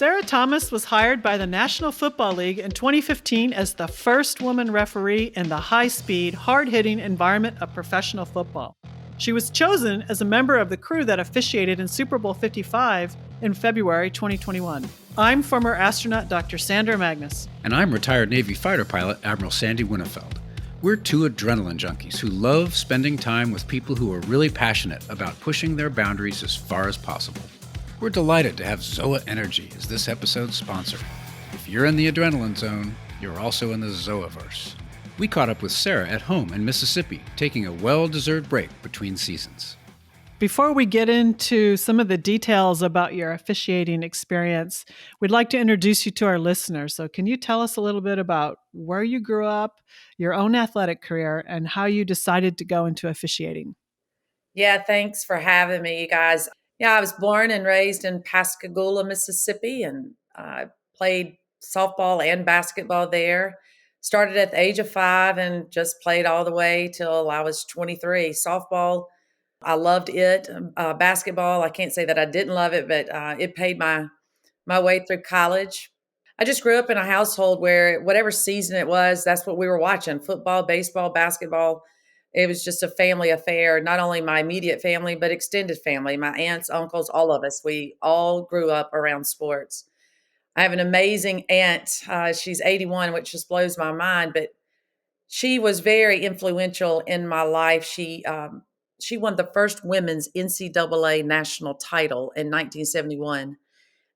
Sarah Thomas was hired by the National Football League in 2015 as the first woman referee in the high-speed, hard-hitting environment of professional football. She was chosen as a member of the crew that officiated in Super Bowl 55 in February 2021. I'm former astronaut Dr. Sandra Magnus. And I'm retired Navy fighter pilot Admiral Sandy Winnefeld. We're two adrenaline junkies who love spending time with people who are really passionate about pushing their boundaries as far as possible. We're delighted to have Zoa Energy as this episode's sponsor. If you're in the adrenaline zone, you're also in the Zoaverse. We caught up with Sarah at home in Mississippi, taking a well-deserved break between seasons. Before we get into some of the details about your officiating experience, we'd like to introduce you to our listeners. So can you tell us a little bit about where you grew up, your own athletic career, and how you decided to go into officiating? Yeah, thanks for having me, you guys. Yeah, I was born and raised in Pascagoula, Mississippi, and I played softball and basketball there. Started at the age of 5 and just played all the way till I was 23. Softball, I loved it. Basketball, I can't say that I didn't love it, but it paid my way through college. I just grew up in a household where whatever season it was, that's what we were watching: football, baseball, basketball. It was just a family affair, not only my immediate family, but extended family, my aunts, uncles, all of us. We all grew up around sports. I have an amazing aunt. She's 81, which just blows my mind, but she was very influential in my life. She won the first women's NCAA national title in 1971.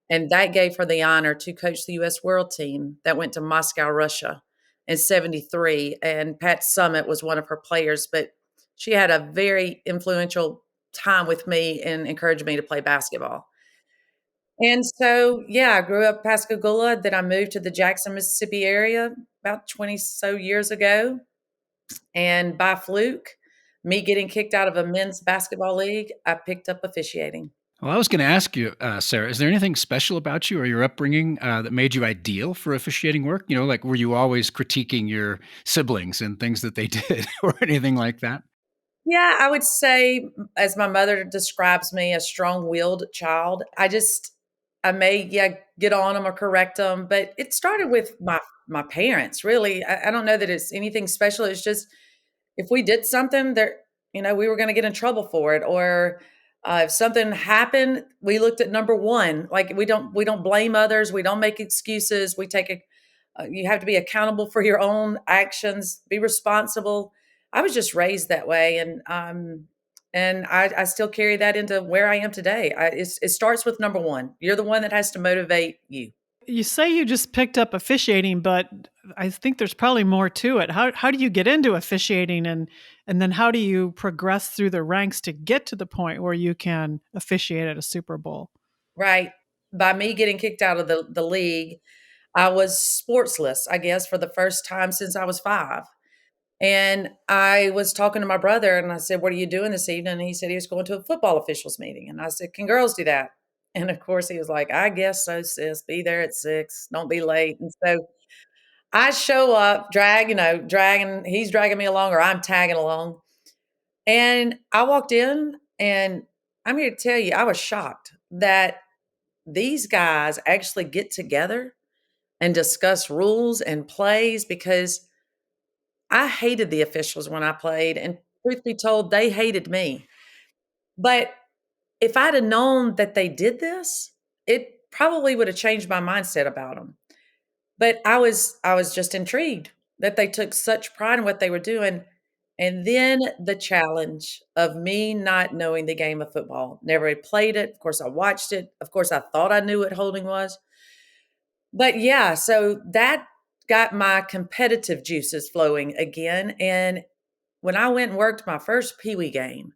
And that gave her the honor to coach the U.S. World Team that went to Moscow, Russia in 73. And Pat Summitt was one of her players, but she had a very influential time with me and encouraged me to play basketball. And so, yeah, I grew up Pascagoula. Then I moved to the Jackson, Mississippi area about 20 so years ago. And by fluke, me getting kicked out of a men's basketball league, I picked up officiating. Well, I was going to ask you, Sarah, is there anything special about you or your upbringing that made you ideal for officiating work? You know, like were you always critiquing your siblings and things that they did or anything like that? Yeah, I would say, as my mother describes me, a strong-willed child. I may, get on them or correct them, but it started with my parents, really. I don't know that it's anything special. It's just if we did something that, we were going to get in trouble for it, or if something happened, we looked at number one. Like we don't blame others. We don't make excuses. You have to be accountable for your own actions, be responsible. I was just raised that way. And I still carry that into where I am today. It starts with number one. You're the one that has to motivate you. You say you just picked up officiating, but I think there's probably more to it. How do you get into officiating, and then how do you progress through the ranks to get to the point where you can officiate at a Super Bowl? Right. By me getting kicked out of the league, I was sportsless, I guess, for the first time since I was 5. And I was talking to my brother and I said, "What are you doing this evening?" And he said he was going to a football officials meeting. And I said, "Can girls do that?" And of course he was like, "I guess so, sis. Be there at 6. Don't be late." And so I show up, he's dragging me along or I'm tagging along. And I walked in and I'm here to tell you, I was shocked that these guys actually get together and discuss rules and plays, because I hated the officials when I played, and truth be told, they hated me. But if I'd have known that they did this, it probably would have changed my mindset about them. But I was just intrigued that they took such pride in what they were doing. And then the challenge of me not knowing the game of football. Never had played it. Of course, I watched it. Of course, I thought I knew what holding was. But yeah, so that got my competitive juices flowing again. And when I went and worked my first Pee Wee game,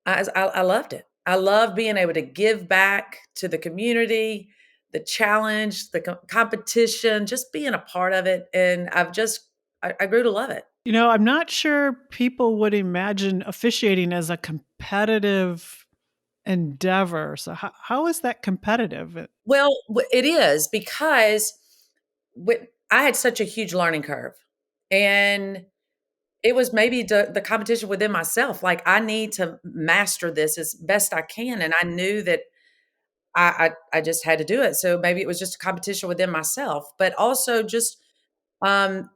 I loved it. I love being able to give back to the community, the challenge, the competition, just being a part of it. And I grew to love it. I'm not sure people would imagine officiating as a competitive endeavor. So how is that competitive? Well, it is, because I had such a huge learning curve, and it was maybe the competition within myself. Like, I need to master this as best I can. And I knew that I just had to do it. So maybe it was just a competition within myself, but also just, um,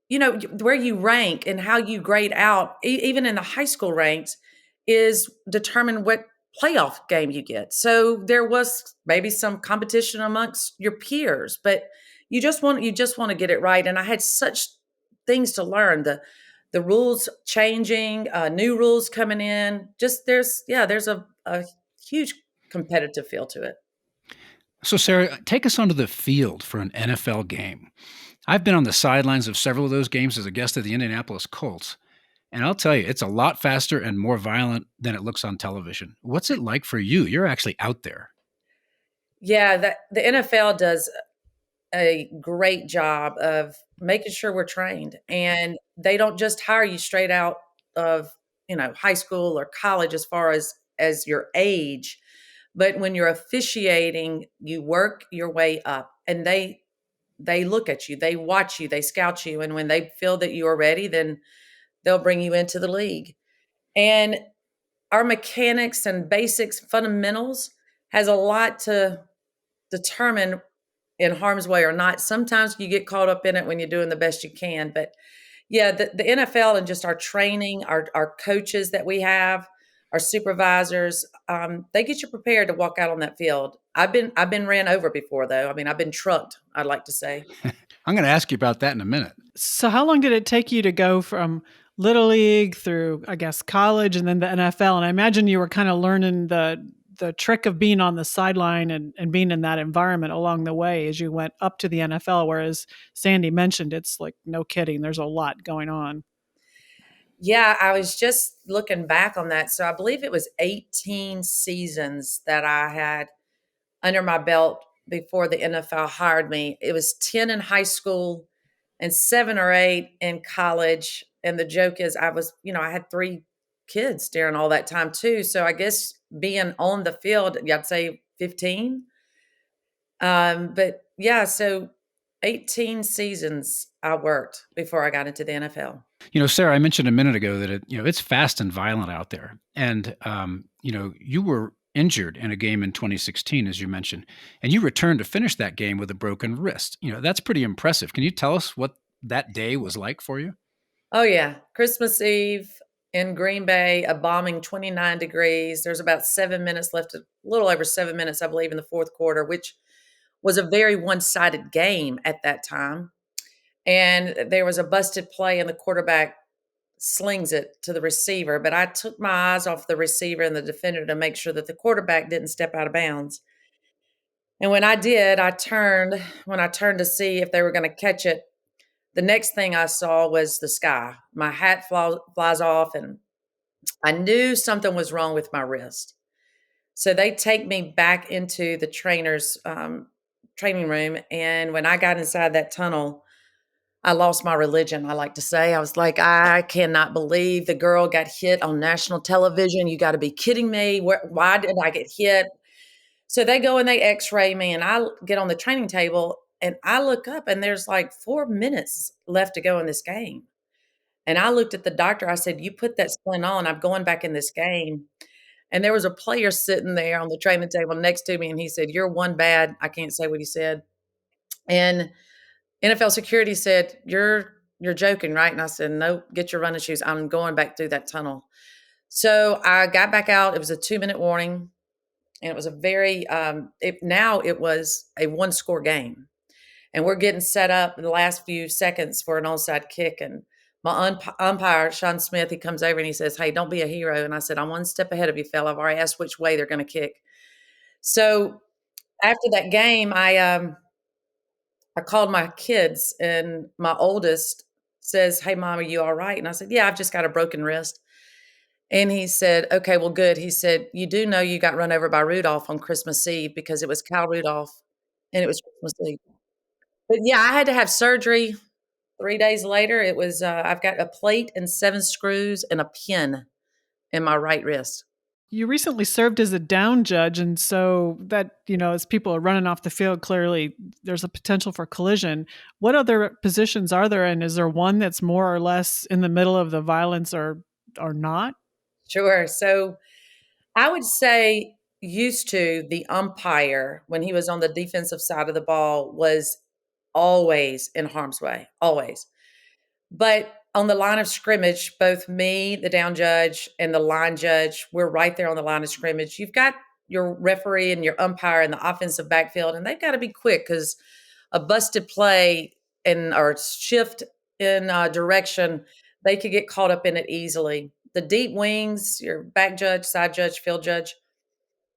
where you rank and how you grade out, even in the high school ranks, is determine what playoff game you get. So there was maybe some competition amongst your peers, but you just want to get it right. And I had such things to learn. The rules changing, new rules coming in. Just there's a huge competitive feel to it. So, Sarah, take us onto the field for an NFL game. I've been on the sidelines of several of those games as a guest of the Indianapolis Colts. And I'll tell you, it's a lot faster and more violent than it looks on television. What's it like for you? You're actually out there. Yeah, the NFL does a great job of making sure we're trained, and they don't just hire you straight out of, high school or college as far as your age, but when you're officiating, you work your way up, and they look at you, they watch you, they scout you, and when they feel that you are ready, then they'll bring you into the league. And our mechanics and basics fundamentals has a lot to determine in harm's way or not. Sometimes you get caught up in it when you're doing the best you can. But yeah, the NFL and just our training, our coaches that we have, our supervisors, they get you prepared to walk out on that field. I've been ran over before though. I mean, I've been trucked, I'd like to say. I'm going to ask you about that in a minute. So, how long did it take you to go from Little League through, I guess, college and then the NFL? And I imagine you were kind of learning the trick of being on the sideline and being in that environment along the way as you went up to the NFL. Whereas Sandy mentioned, it's like, no kidding, there's a lot going on. Yeah, I was just looking back on that. So I believe it was 18 seasons that I had under my belt before the NFL hired me. It was 10 in high school and 7 or 8 in college. And the joke is I had 3 kids during all that time too. So I guess being on the field, I'd say 15. But yeah, so 18 seasons I worked before I got into the NFL. Sarah, I mentioned a minute ago that it's fast and violent out there. And, you were injured in a game in 2016, as you mentioned, and you returned to finish that game with a broken wrist. That's pretty impressive. Can you tell us what that day was like for you? Oh yeah, Christmas Eve in Green Bay, a bombing 29 degrees. There's about 7 minutes left, a little over 7 minutes, I believe, in the fourth quarter, which was a very one-sided game at that time. And there was a busted play, and the quarterback slings it to the receiver. But I took my eyes off the receiver and the defender to make sure that the quarterback didn't step out of bounds. And when I did, when I turned to see if they were going to catch it, the next thing I saw was the sky. My hat flies off, and I knew something was wrong with my wrist. So they take me back into the trainer's training room. And when I got inside that tunnel, I lost my religion, I like to say. I was like, I cannot believe the girl got hit on national television. You got to be kidding me. Why did I get hit? So they go and they x-ray me, and I get on the training table, and I look up, and there's like 4 minutes left to go in this game. And I looked at the doctor. I said, you put that splint on. I'm going back in this game. And there was a player sitting there on the training table next to me, and he said, you're one bad. I can't say what he said. And NFL security said, you're joking, right? And I said, no, get your running shoes. I'm going back through that tunnel. So I got back out. It was a 2-minute warning. And it was a very, it was a 1-score game. And we're getting set up in the last few seconds for an onside kick. And my umpire, Sean Smith, he comes over and he says, hey, don't be a hero. And I said, I'm one step ahead of you, fella. I've already asked which way they're going to kick. So after that game, I called my kids, and my oldest says, hey, Mom, are you all right? And I said, yeah, I've just got a broken wrist. And he said, okay, well, good. He said, you do know you got run over by Rudolph on Christmas Eve, because it was Cal Rudolph and it was Christmas Eve. But yeah, I had to have surgery 3 days later. It was, I've got a plate and 7 screws and a pin in my right wrist. You recently served as a down judge, and so that, as people are running off the field, clearly there's a potential for collision. What other positions are there, and is there one that's more or less in the middle of the violence or not? Sure. So I would say used to, the umpire, when he was on the defensive side of the ball, was always in harm's way, always. But on the line of scrimmage, both me, the down judge, and the line judge, we're right there on the line of scrimmage. You've got your referee and your umpire in the offensive backfield, and they've got to be quick because a busted play and or shift in direction, they could get caught up in it easily. The deep wings, your back judge, side judge, field judge,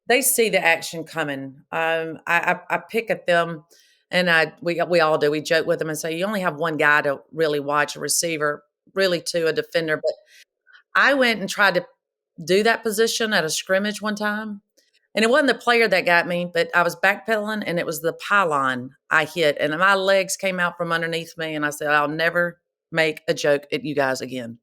they see the action coming. I pick at them, and we all do. We joke with them and say, "You only have one guy to really watch, a receiver, really two, a defender." But I went and tried to do that position at a scrimmage one time, and it wasn't the player that got me, but I was backpedaling, and it was the pylon I hit, and my legs came out from underneath me, and I said, "I'll never make a joke at you guys again."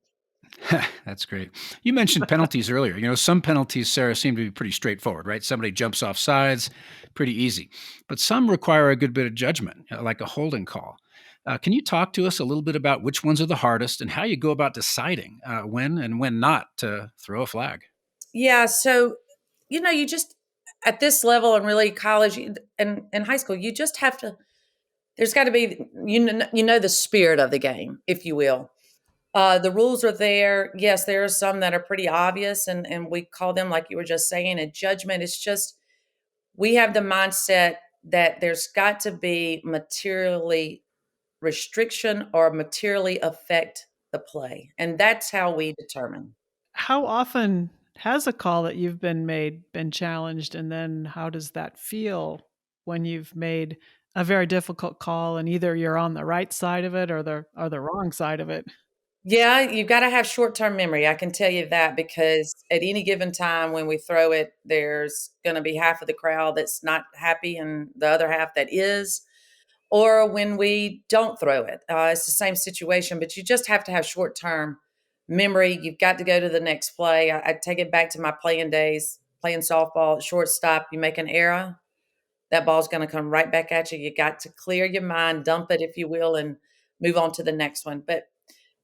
That's great. You mentioned penalties earlier. Some penalties, Sarah, seem to be pretty straightforward, right? Somebody jumps off sides, pretty easy. But some require a good bit of judgment, like a holding call. Can you talk to us a little bit about which ones are the hardest and how you go about deciding when and when not to throw a flag? Yeah, so you just at this level and really college and high school, you just have to. There's got to be the spirit of the game, if you will. The rules are there. Yes, there are some that are pretty obvious, and we call them, like you were just saying, a judgment. It's just we have the mindset that there's got to be materially restriction or materially affect the play, and that's how we determine. How often has a call that you've been made been challenged? And then how does that feel when you've made a very difficult call and either you're on the right side of it or the wrong side of it? Yeah, you've got to have short-term memory. I can tell you that because at any given time when we throw it, there's going to be half of the crowd that's not happy and the other half that is. Or when we don't throw it, it's the same situation. But you just have to have short-term memory. You've got to go to the next play. I take it back to my playing days, playing softball at shortstop. You make an error, that ball's going to come right back at you. You got to clear your mind, dump it, if you will, and move on to the next one. But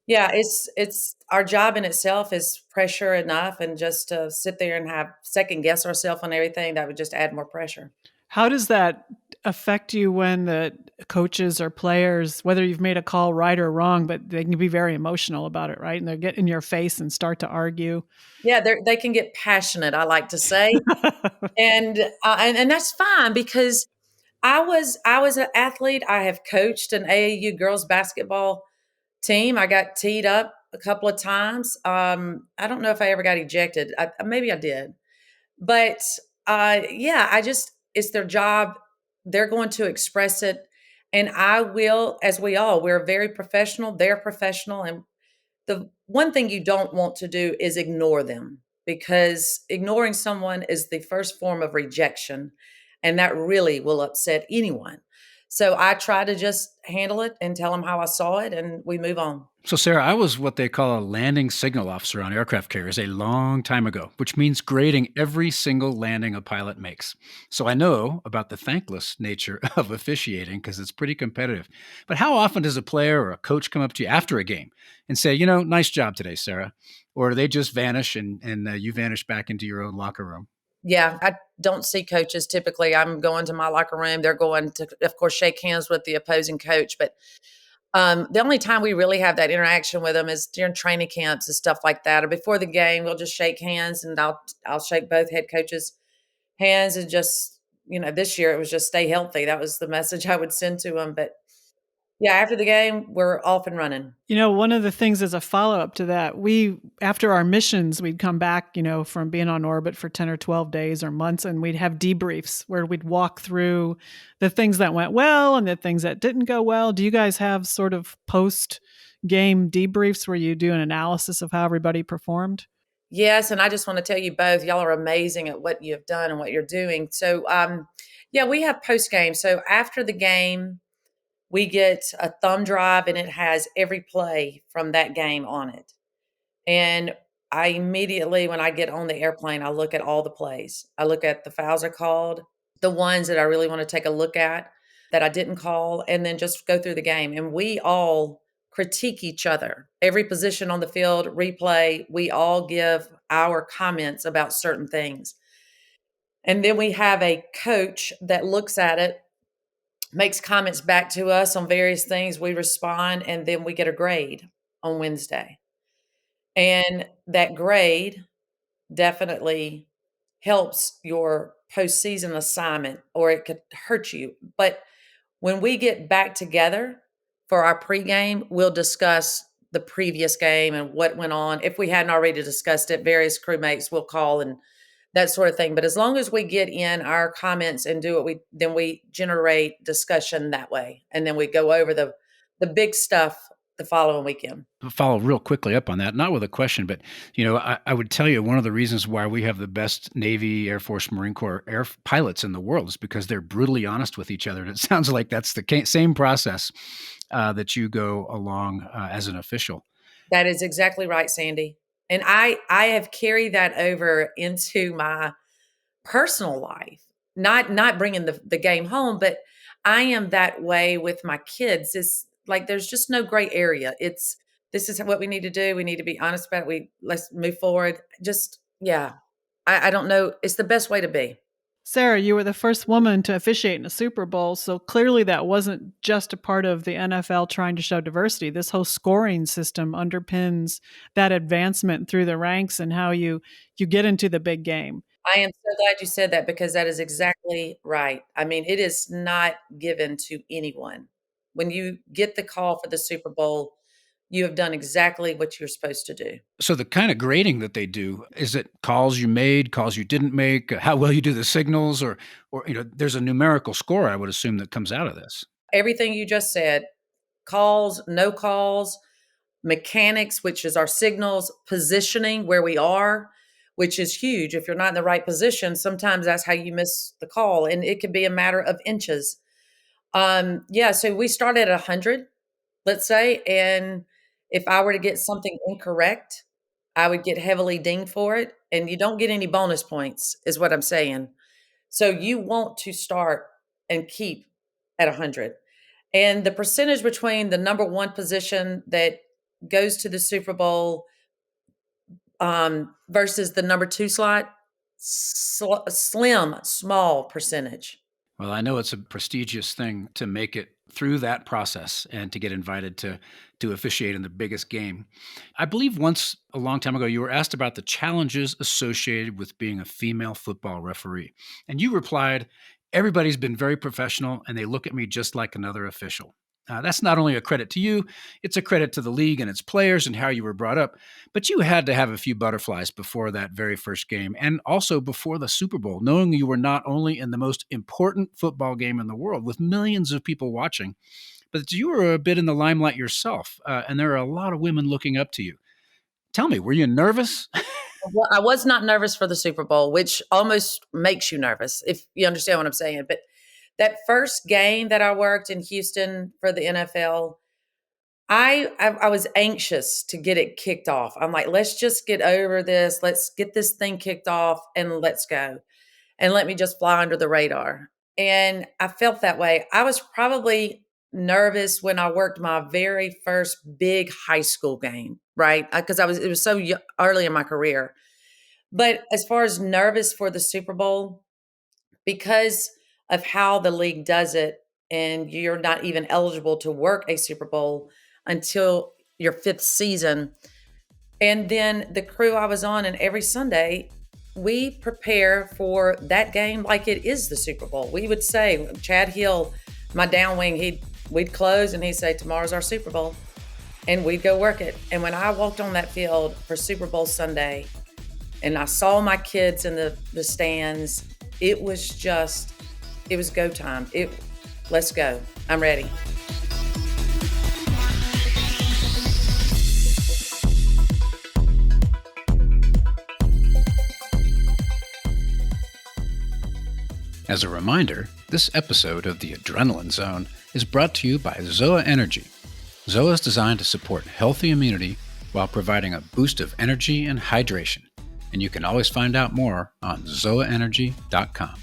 yeah, it's our job in itself is pressure enough, and just to sit there and have second guess ourselves on everything, that would just add more pressure. How does that affect you when the coaches or players, whether you've made a call right or wrong, but they can be very emotional about it, right? And they get in your face and start to argue. Yeah, they can get passionate, I like to say, and that's fine because I was an athlete. I have coached an AAU girls basketball team. I got teed up a couple of times. I don't know if I ever got ejected. Maybe I did, but yeah, it's their job. They're going to express it, and I will, as we're very professional. They're professional, and the one thing you don't want to do is ignore them because ignoring someone is the first form of rejection, and that really will upset anyone. So I try to just handle it and tell them how I saw it, and we move on. So, Sarah, I was what they call a landing signal officer on aircraft carriers a long time ago, which means grading every single landing a pilot makes. So I know about the thankless nature of officiating because it's pretty competitive. But how often does a player or a coach come up to you after a game and say, nice job today, Sarah? Or do they just vanish and you vanish back into your own locker room? Yeah, I don't see coaches typically. I'm going to my locker room. They're going to, of course, shake hands with the opposing coach. But the only time we really have that interaction with them is during training camps and stuff like that, or before the game. We'll just shake hands, and I'll shake both head coaches' hands, and just this year it was just stay healthy. That was the message I would send to them. But yeah, after the game, we're off and running. One of the things as a follow-up to that, after our missions, we'd come back, from being on orbit for 10 or 12 days or months, and we'd have debriefs where we'd walk through the things that went well and the things that didn't go well. Do you guys have sort of post-game debriefs where you do an analysis of how everybody performed? Yes, and I just want to tell you both, y'all are amazing at what you have done and what you're doing. So, yeah, we have post-game. So after the game, we get a thumb drive, and it has every play from that game on it. And I immediately, when I get on the airplane, I look at all the plays. I look at the fouls are called, the ones that I really want to take a look at that I didn't call, and then just go through the game. And we all critique each other. Every position on the field, replay, we all give our comments about certain things. And then we have a coach that looks at it, makes comments back to us on various things. We respond, and then we get a grade on Wednesday. And that grade definitely helps your postseason assignment, or it could hurt you. But when we get back together for our pregame, we'll discuss the previous game and what went on. If we hadn't already discussed it, various crewmates will call and that sort of thing. But as long as we get in our comments and do what then we generate discussion that way. And then we go over the big stuff the following weekend. Follow real quickly up on that, not with a question, but I would tell you one of the reasons why we have the best Navy, Air Force, Marine Corps air pilots in the world is because they're brutally honest with each other. And it sounds like that's the same process that you go along as an official. That is exactly right, Sandy. And I have carried that over into my personal life, not bringing the game home, but I am that way with my kids. It's like there's just no gray area. This is what we need to do. We need to be honest about it. Let's move forward. Just, yeah. I don't know. It's the best way to be. Sarah, you were the first woman to officiate in a Super Bowl, so clearly that wasn't just a part of the NFL trying to show diversity. This whole scoring system underpins that advancement through the ranks and how you get into the big game. I am so glad you said that, because that is exactly right. I mean, it is not given to anyone. When you get the call for the Super Bowl, you have done exactly what you're supposed to do. So the kind of grading that they do, is it calls you made, calls you didn't make, how well you do the signals, or there's a numerical score, I would assume, that comes out of this? Everything you just said, calls, no calls, mechanics, which is our signals, positioning, where we are, which is huge. If you're not in the right position, sometimes that's how you miss the call, and it could be a matter of inches. So we started at 100, let's say, and if I were to get something incorrect, I would get heavily dinged for it, and you don't get any bonus points, is what I'm saying. So you want to start and keep at 100. And the percentage between the number one position that goes to the Super Bowl versus the number two slot, small percentage. Well, I know it's a prestigious thing to make it through that process and to get invited to officiate in the biggest game. I believe once, a long time ago, you were asked about the challenges associated with being a female football referee. And you replied, "Everybody's been very professional and they look at me just like another official." That's not only a credit to you, it's a credit to the league and its players and how you were brought up. But you had to have a few butterflies before that very first game, and also before the Super Bowl, knowing you were not only in the most important football game in the world with millions of people watching, but that you were a bit in the limelight yourself, and there are a lot of women looking up to you. Tell me, were you nervous? Well, I was not nervous for the Super Bowl, which almost makes you nervous, if you understand what I'm saying. But that first game that I worked in Houston for the NFL, I was anxious to get it kicked off. I'm like, let's just get over this. Let's get this thing kicked off and let's go. And let me just fly under the radar. And I felt that way. I was probably nervous when I worked my very first big high school game, right? Because it was so early in my career. But as far as nervous for the Super Bowl, because of how the league does it, and you're not even eligible to work a Super Bowl until your fifth season. And then the crew I was on, and every Sunday, we prepare for that game like it is the Super Bowl. We would say, Chad Hill, my downwing, we'd close and he'd say, "Tomorrow's our Super Bowl." And we'd go work it. And when I walked on that field for Super Bowl Sunday, and I saw my kids in the stands, it was go time. Let's go. I'm ready. As a reminder, this episode of The Adrenaline Zone is brought to you by Zoa Energy. Zoa is designed to support healthy immunity while providing a boost of energy and hydration. And you can always find out more on zoaenergy.com.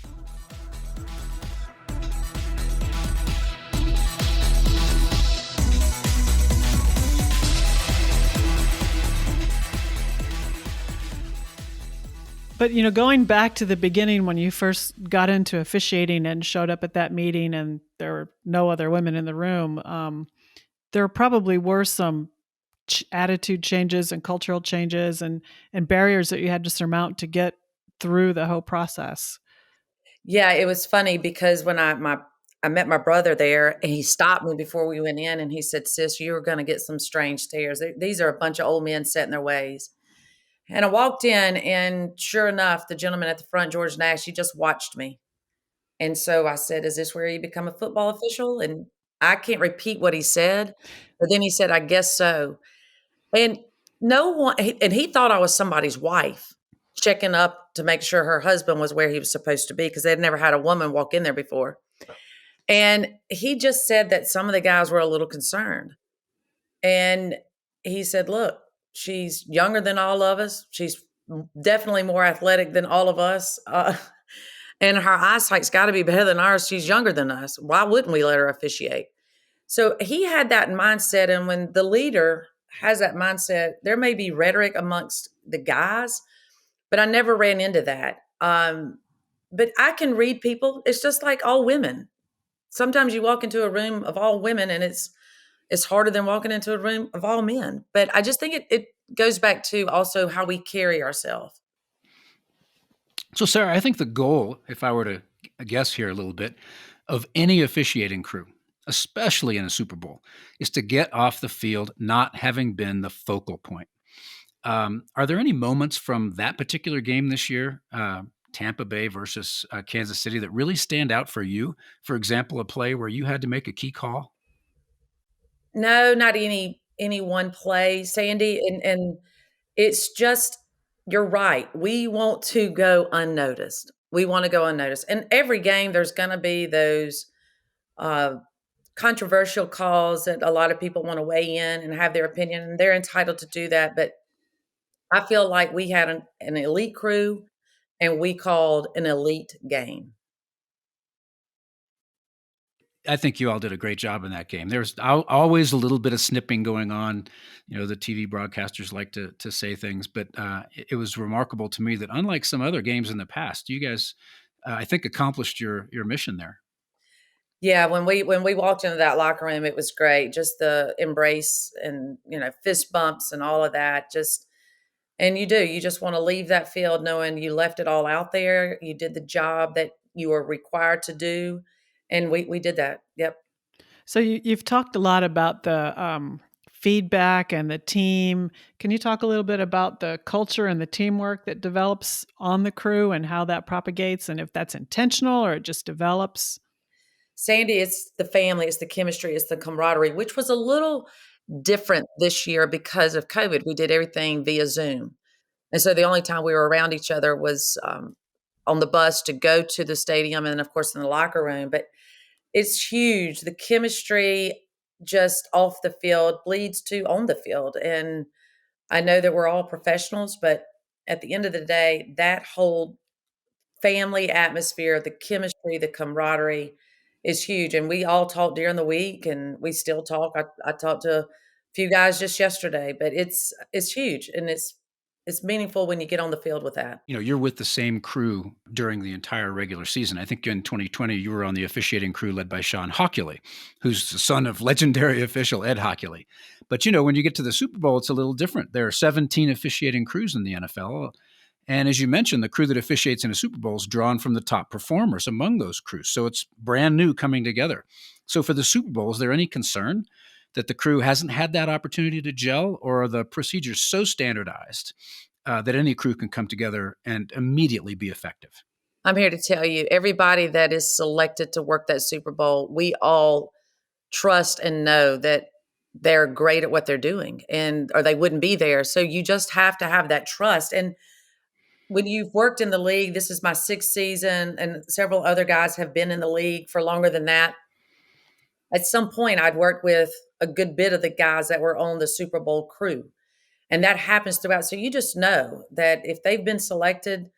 But, going back to the beginning when you first got into officiating and showed up at that meeting and there were no other women in the room, there probably were some attitude changes and cultural changes and barriers that you had to surmount to get through the whole process. Yeah, it was funny because when I met my brother there, and he stopped me before we went in, and he said, "Sis, you are gonna get some strange stares. These are a bunch of old men set in their ways." And I walked in, and sure enough, the gentleman at the front, George Nash, he just watched me. And so I said, "Is this where you become a football official?" And I can't repeat what he said, but then he said, "I guess so." And no one and he thought I was somebody's wife, checking up to make sure her husband was where he was supposed to be because they'd never had a woman walk in there before. And he just said that some of the guys were a little concerned. And he said, "Look, she's younger than all of us. She's definitely more athletic than all of us. And her eyesight's got to be better than ours. She's younger than us. Why wouldn't we let her officiate?" So he had that mindset. And when the leader has that mindset, there may be rhetoric amongst the guys, but I never ran into that. But I can read people. It's just like all women. Sometimes you walk into a room of all women and it's harder than walking into a room of all men. But I just think it goes back to also how we carry ourselves. So, Sarah, I think the goal, if I were to guess here a little bit, of any officiating crew, especially in a Super Bowl, is to get off the field not having been the focal point. Are there any moments from that particular game this year, Tampa Bay versus Kansas City, that really stand out for you? For example, a play where you had to make a key call? No, not any one play, Sandy. And it's just you're right. We want to go unnoticed. We want to go unnoticed. And every game, there's going to be those uh, controversial calls that a lot of people want to weigh in and have their opinion, and they're entitled to do that. But I feel like we had an elite crew, and we called an elite game. I think you all did a great job in that game. There's always a little bit of snipping going on. The TV broadcasters like to say things, but it was remarkable to me that unlike some other games in the past, you guys, I think, accomplished your mission there. Yeah, when we walked into that locker room, it was great. Just the embrace and fist bumps and all of that. And you just want to leave that field knowing you left it all out there. You did the job that you were required to do, and we did that. Yep. So you've talked a lot about the feedback and the team. Can you talk a little bit about the culture and the teamwork that develops on the crew and how that propagates and if that's intentional or it just develops? Sandy, it's the family, it's the chemistry, it's the camaraderie, which was a little different this year because of COVID. We did everything via Zoom. And so the only time we were around each other was on the bus to go to the stadium and, of course, in the locker room. But it's huge. The chemistry just off the field bleeds to on the field. And I know that we're all professionals, but at the end of the day, that whole family atmosphere, the chemistry, the camaraderie is huge. And we all talk during the week and we still talk. I talked to a few guys just yesterday, but it's huge and it's meaningful when you get on the field with that. You're with the same crew during the entire regular season. I think in 2020, you were on the officiating crew led by Sean Hockley, who's the son of legendary official Ed Hockley. But, when you get to the Super Bowl, it's a little different. There are 17 officiating crews in the NFL. And as you mentioned, the crew that officiates in a Super Bowl is drawn from the top performers among those crews. So it's brand new coming together. So for the Super Bowl, is there any concern that the crew hasn't had that opportunity to gel, or are the procedures so standardized that any crew can come together and immediately be effective? I'm here to tell you, everybody that is selected to work that Super Bowl, we all trust and know that they're great at what they're doing and or they wouldn't be there. So you just have to have that trust. And when you've worked in the league, this is my sixth season, and several other guys have been in the league for longer than that. At some point, I'd worked with a good bit of the guys that were on the Super Bowl crew. And that happens throughout. So you just know that if they've been selected,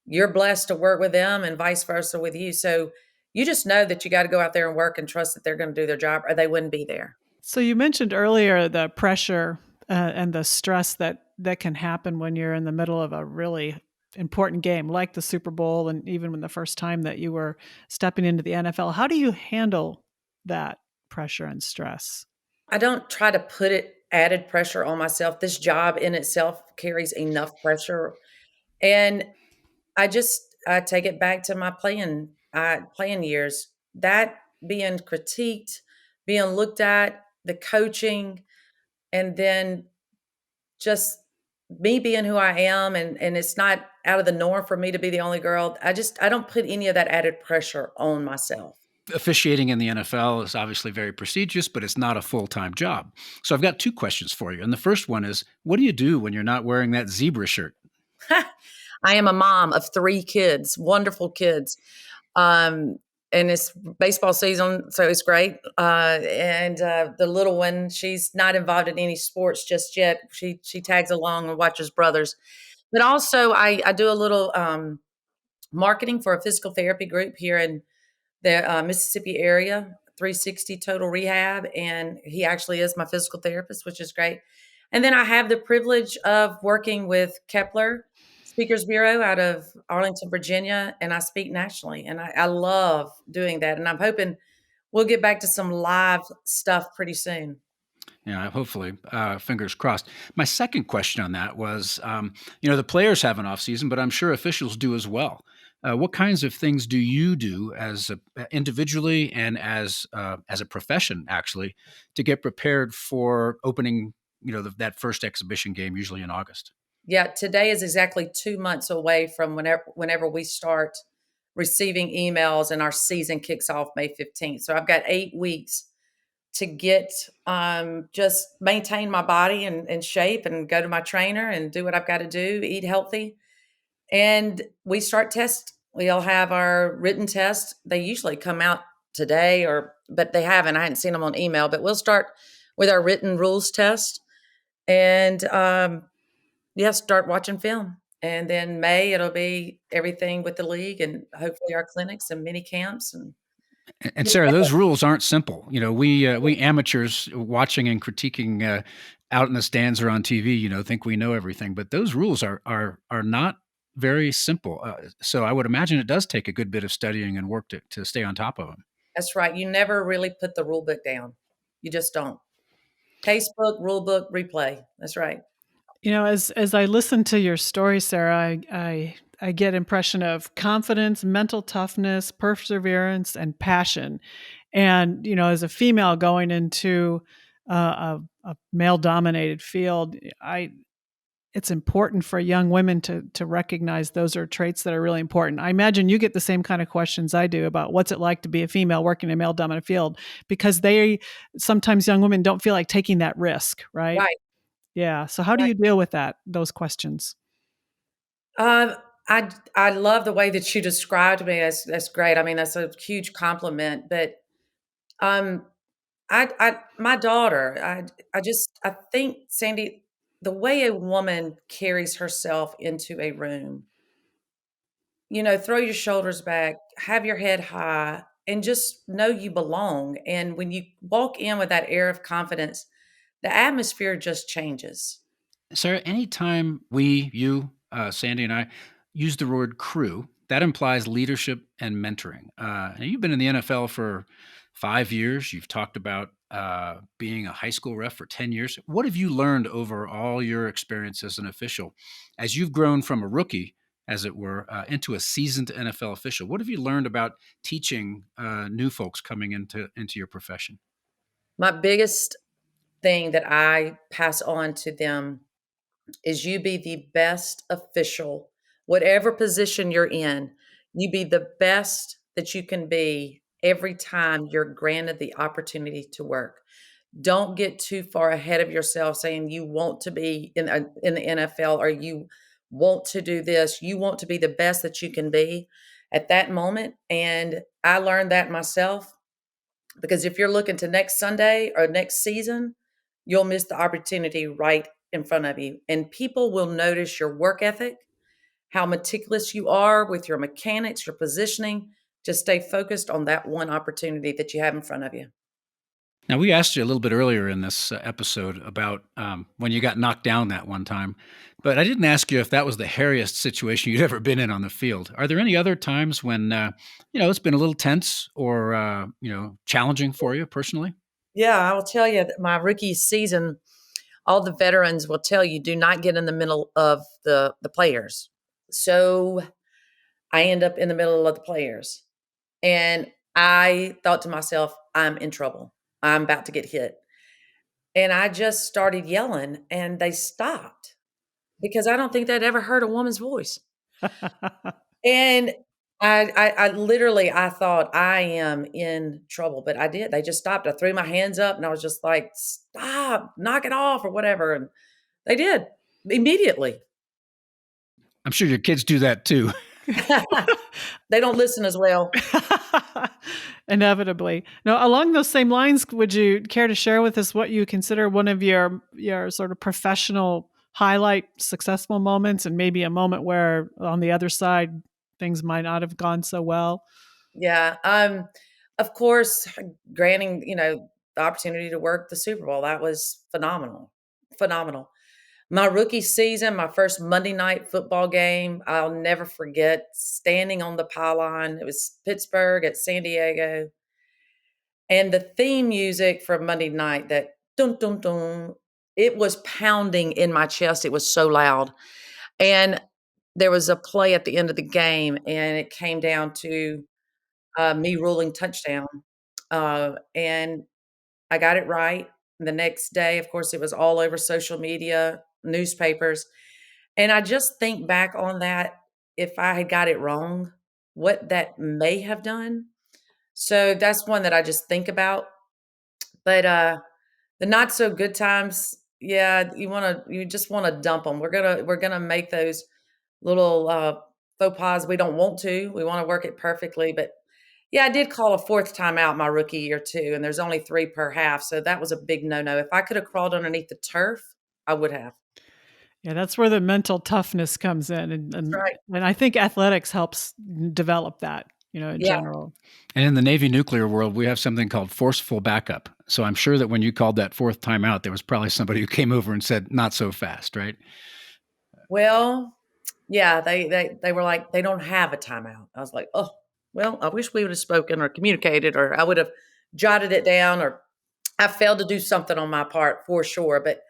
you're blessed to work with them and vice versa with you. So you just know that you got to go out there and work and trust that they're going to do their job or they wouldn't be there. So you mentioned earlier the pressure and the stress that can happen when you're in the middle of a really important game like the Super Bowl, and even when the first time that you were stepping into the NFL. How do you handle that pressure and stress? I don't try to put added pressure on myself. This job in itself carries enough pressure, and I take it back to my playing years. That being critiqued, being looked at, the coaching, and then just me being who I am, and it's not out of the norm for me to be the only girl. I don't put any of that added pressure on myself. Officiating in the NFL is obviously very prestigious, but it's not a full-time job. So I've got two questions for you. And the first one is, what do you do when you're not wearing that zebra shirt? I am a mom of 3 kids, wonderful kids. Um, and it's baseball season, so it's great. And the little one, she's not involved in any sports just yet. She tags along and watches brothers. But also, I do a little marketing for a physical therapy group here in the Mississippi area, 360 Total Rehab, and he actually is my physical therapist, which is great. And then I have the privilege of working with Kepler Speakers Bureau out of Arlington, Virginia, and I speak nationally, and I love doing that. And I'm hoping we'll get back to some live stuff pretty soon. Yeah, hopefully, fingers crossed. My second question on that was, the players have an off season, but I'm sure officials do as well. What kinds of things do you do individually and as a profession, actually, to get prepared for opening, that first exhibition game, usually in August? Yeah, today is exactly 2 months away from whenever we start receiving emails and our season kicks off May 15th. So I've got 8 weeks to get just maintain my body and shape and go to my trainer and do what I've got to do, eat healthy. And we start test. We'll have our written test. They usually come out today but they haven't. I hadn't seen them on email, but we'll start with our written rules test and start watching film. And then May, it'll be everything with the league and hopefully our clinics and mini camps. And Sarah, those rules aren't simple. We amateurs watching and critiquing out in the stands or on TV, think we know everything, but those rules are not very simple. So I would imagine it does take a good bit of studying and work to stay on top of them. That's right. You never really put the rule book down. You just don't. Casebook, rule book, replay. That's right. As I listen to your story, Sarah, I get impression of confidence, mental toughness, perseverance, and passion. And as a female going into a male-dominated field, it's important for young women to recognize those are traits that are really important. I imagine you get the same kind of questions I do about what's it like to be a female working in a male-dominated field, because sometimes young women don't feel like taking that risk, right? Right. Yeah. So how do you deal with those questions? I love the way that you described me. That's great. I mean, that's a huge compliment. But my daughter, I think, Sandy, the way a woman carries herself into a room, throw your shoulders back, have your head high, and just know you belong. And when you walk in with that air of confidence, the atmosphere just changes. Sarah, anytime you, Sandy and I use the word crew, that implies leadership and mentoring. Now you've been in the NFL for 5 years. You've talked about being a high school ref for 10 years. What have you learned over all your experience as an official, as you've grown from a rookie, as it were, into a seasoned NFL official? What have you learned about teaching new folks coming into your profession? My biggest thing that I pass on to them is you be the best official, whatever position you're in, you be the best that you can be every time you're granted the opportunity to work. Don't get too far ahead of yourself saying you want to be in the NFL or you want to do this. You want to be the best that you can be at that moment. And I learned that myself, because if you're looking to next Sunday or next season, you'll miss the opportunity right in front of you. And people will notice your work ethic, how meticulous you are with your mechanics, your positioning. Just stay focused on that one opportunity that you have in front of you. Now, we asked you a little bit earlier in this episode about when you got knocked down that one time, But I didn't ask you if that was the hairiest situation you'd ever been in on the field. Are there any other times when, it's been a little tense or, challenging for you personally? Yeah, I will tell you that my rookie season, all the veterans will tell you, do not get in the middle of the players. So I end up in the middle of the players. And I thought to myself, I'm in trouble. I'm about to get hit. And I just started yelling and they stopped because I don't think they'd ever heard a woman's voice. And I literally I thought I am in trouble, but I did. They just stopped. I threw my hands up and I was just like, "Stop, knock it off," or whatever. And they did immediately. I'm sure your kids do that too. They don't listen as well. Inevitably. Now, along those same lines, would you care to share with us what you consider one of your sort of professional highlight successful moments, and maybe a moment where on the other side things might not have gone so well? Yeah. Of course, granting, the opportunity to work the Super Bowl, that was phenomenal. Phenomenal. My rookie season, my first Monday night football game, I'll never forget standing on the pylon. It was Pittsburgh at San Diego. And the theme music for Monday night, that dun dun dun, it was pounding in my chest. It was so loud. And there was a play at the end of the game, and it came down to me ruling touchdown. And I got it right. The next day, of course, it was all over social media, newspapers. And I just think back on that, if I had got it wrong, what that may have done. So that's one that I just think about. But the not so good times, yeah, you just wanna dump them. We're gonna make those little faux pas. We don't want to. We wanna work it perfectly, but yeah, I did call a 4th timeout my rookie year too, and there's only 3 per half, so that was a big no-no. If I could have crawled underneath the turf, I would have. Yeah, that's where the mental toughness comes in, and That's and right. and I think athletics helps develop that, in Yeah. general. And in the Navy nuclear world, we have something called forceful backup. So I'm sure that when you called that fourth timeout, there was probably somebody who came over and said, "Not so fast," right? Well, yeah, they were like, "They don't have a timeout." I was like, "Oh, well, I wish we would have spoken or communicated, or I would have jotted it down, or I failed to do something on my part for sure." But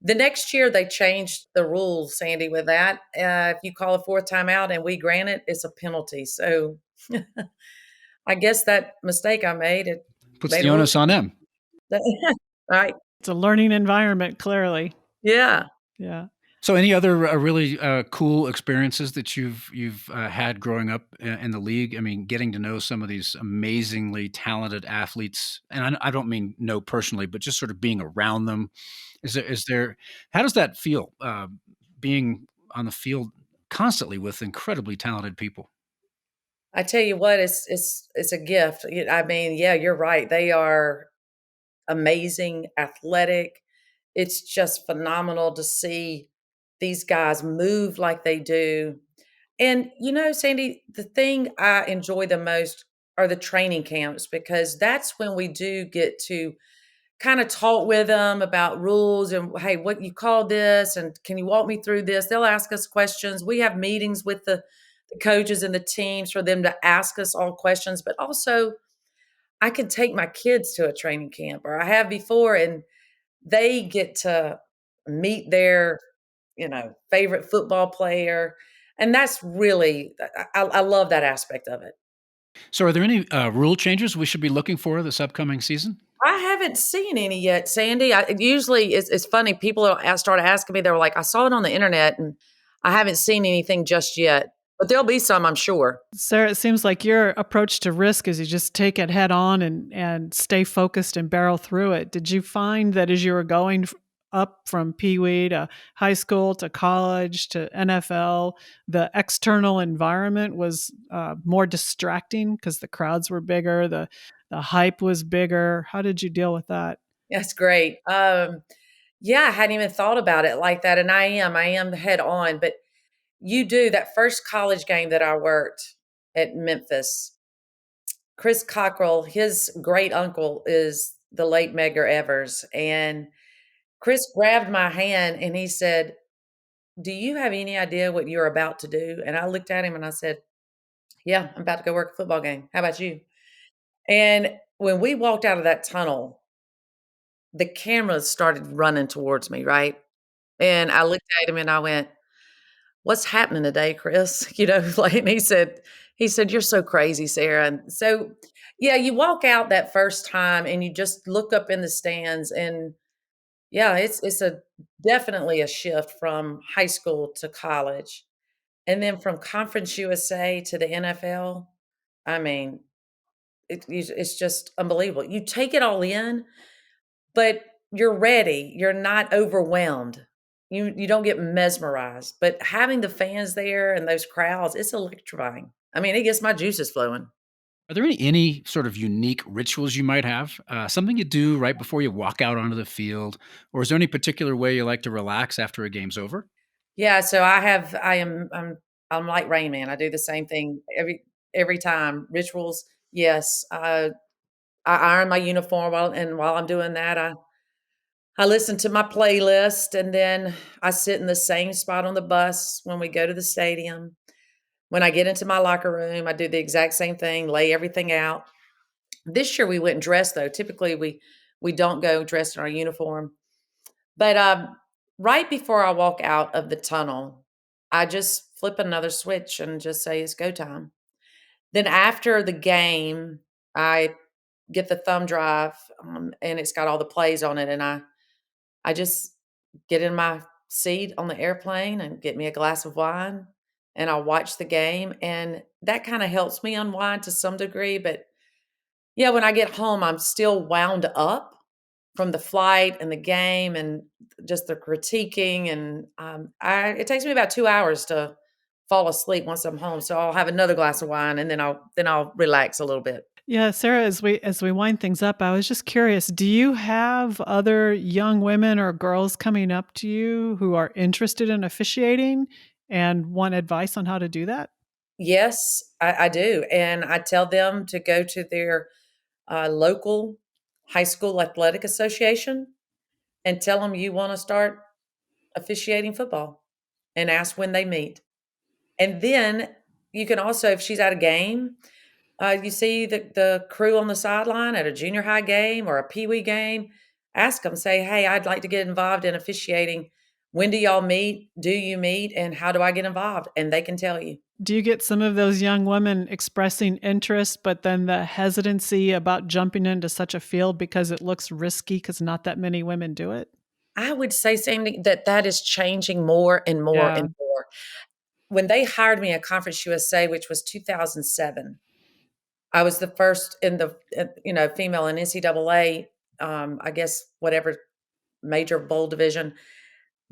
the next year, they changed the rules, Sandy, with that. If you call a 4th timeout and we grant it, it's a penalty. So I guess that mistake I made, it Puts made the a little onus on them. right. It's a learning environment, clearly. Yeah. Yeah. So, any other really cool experiences that you've had growing up in the league? I mean, getting to know some of these amazingly talented athletes, and I don't mean know personally, but just sort of being around them. Is there? How does that feel? Being on the field constantly with incredibly talented people. I tell you what, it's a gift. I mean, yeah, you're right. They are amazing, athletic. It's just phenomenal to see these guys move like they do. And Sandy, the thing I enjoy the most are the training camps, because that's when we do get to kind of talk with them about rules and, hey, what you call this, and can you walk me through this? They'll ask us questions. We have meetings with the coaches and the teams for them to ask us all questions, but also I can take my kids to a training camp, or I have before, and they get to meet their, favorite football player. And that's really, I love that aspect of it. So, are there any rule changes we should be looking for this upcoming season? I haven't seen any yet, Sandy. Usually it's funny. People start asking me, they were like, I saw it on the internet and I haven't seen anything just yet, but there'll be some, I'm sure. Sarah, it seems like your approach to risk is you just take it head on and stay focused and barrel through it. Did you find that as you were going up from Pee Wee to high school to college to NFL, the external environment was more distracting because the crowds were bigger, the hype was bigger? How did you deal with that? That's great. Yeah, I hadn't even thought about it like that. And I am head on, but you do that first college game that I worked at Memphis. Chris Cockrell, his great uncle is the late Medgar Evers. And Chris grabbed my hand and he said, do you have any idea what you're about to do? And I looked at him and I said, yeah, I'm about to go work a football game. How about you? And when we walked out of that tunnel, the cameras started running towards me, right? And I looked at him and I went, "What's happening today, Chris?" Like, and he said, "You're so crazy, Sarah." And so, yeah, you walk out that first time and you just look up in the stands and yeah, it's a definitely a shift from high school to college. And then from Conference USA to the NFL, I mean, it's just unbelievable. You take it all in, but you're ready. You're not overwhelmed. You don't get mesmerized, but having the fans there and those crowds, it's electrifying. I mean, it gets my juices flowing. Are there any sort of unique rituals you might have? Something you do right before you walk out onto the field? Or is there any particular way you like to relax after a game's over? Yeah, so I'm like Rain Man. I do the same thing every time. Rituals, yes. I iron my uniform while I'm doing that, I listen to my playlist and then I sit in the same spot on the bus when we go to the stadium. When I get into my locker room, I do the exact same thing, lay everything out. This year we went dressed though. Typically we don't go dressed in our uniform. But right before I walk out of the tunnel, I just flip another switch and just say it's go time. Then after the game, I get the thumb drive and it's got all the plays on it, and I just get in my seat on the airplane and get me a glass of wine and I'll watch the game. And that kind of helps me unwind to some degree. But yeah, when I get home, I'm still wound up from the flight and the game and just the critiquing. And it takes me about 2 hours to fall asleep once I'm home. So I'll have another glass of wine and then I'll relax a little bit. Yeah, Sarah, as we wind things up, I was just curious, do you have other young women or girls coming up to you who are interested in officiating and want advice on how to do that? Yes, I do. And I tell them to go to their local high school athletic association and tell them you want to start officiating football and ask when they meet. And then you can also, if she's at a game, you see the crew on the sideline at a junior high game or a pee wee game, ask them, say, hey, I'd like to get involved in officiating. When do y'all meet? Do you meet? And how do I get involved? And they can tell you. Do you get some of those young women expressing interest, but then the hesitancy about jumping into such a field because it looks risky because not that many women do it? I would say, Sandy, that is changing more and more Yeah. and more. When they hired me at Conference USA, which was 2007, I was the first in the female in NCAA. I guess whatever major bowl division.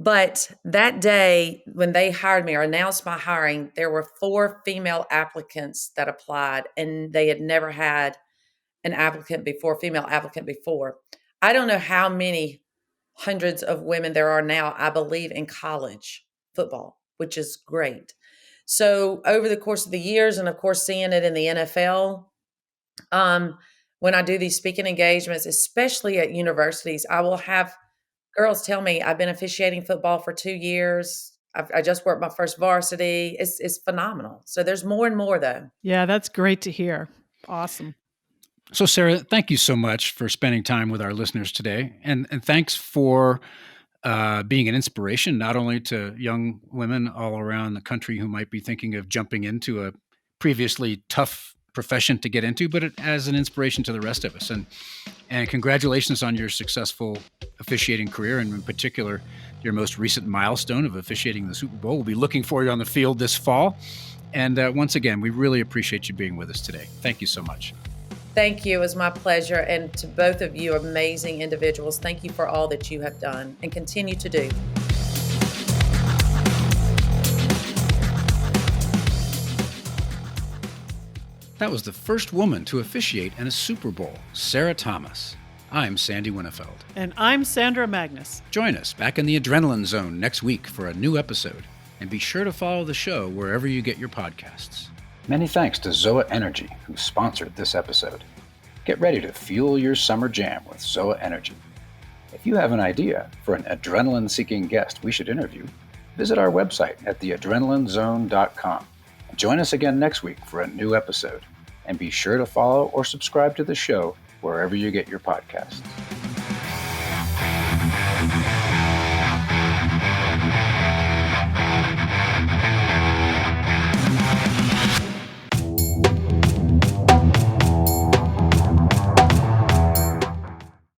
But that day, when they hired me or announced my hiring, there were 4 female applicants that applied, and they had never had female applicant before. I don't know how many hundreds of women there are now, I believe, in college football, which is great. So over the course of the years, and of course, seeing it in the NFL, when I do these speaking engagements, especially at universities, I will have girls tell me, I've been officiating football for 2 years. I just worked my first varsity. It's phenomenal. So there's more and more though. Yeah, that's great to hear. Awesome. So, Sarah, thank you so much for spending time with our listeners today. And thanks for being an inspiration, not only to young women all around the country who might be thinking of jumping into a previously tough profession to get into, but as an inspiration to the rest of us. And congratulations on your successful officiating career, and in particular, your most recent milestone of officiating the Super Bowl. We'll be looking for you on the field this fall. And once again, we really appreciate you being with us today. Thank you so much. Thank you. It was my pleasure. And to both of you, amazing individuals, thank you for all that you have done and continue to do. That was the first woman to officiate in a Super Bowl, Sarah Thomas. I'm Sandy Winnefeld. And I'm Sandra Magnus. Join us back in the Adrenaline Zone next week for a new episode. And be sure to follow the show wherever you get your podcasts. Many thanks to Zoa Energy, who sponsored this episode. Get ready to fuel your summer jam with Zoa Energy. If you have an idea for an adrenaline-seeking guest we should interview, visit our website at theadrenalinezone.com. Join us again next week for a new episode. And be sure to follow or subscribe to the show wherever you get your podcasts.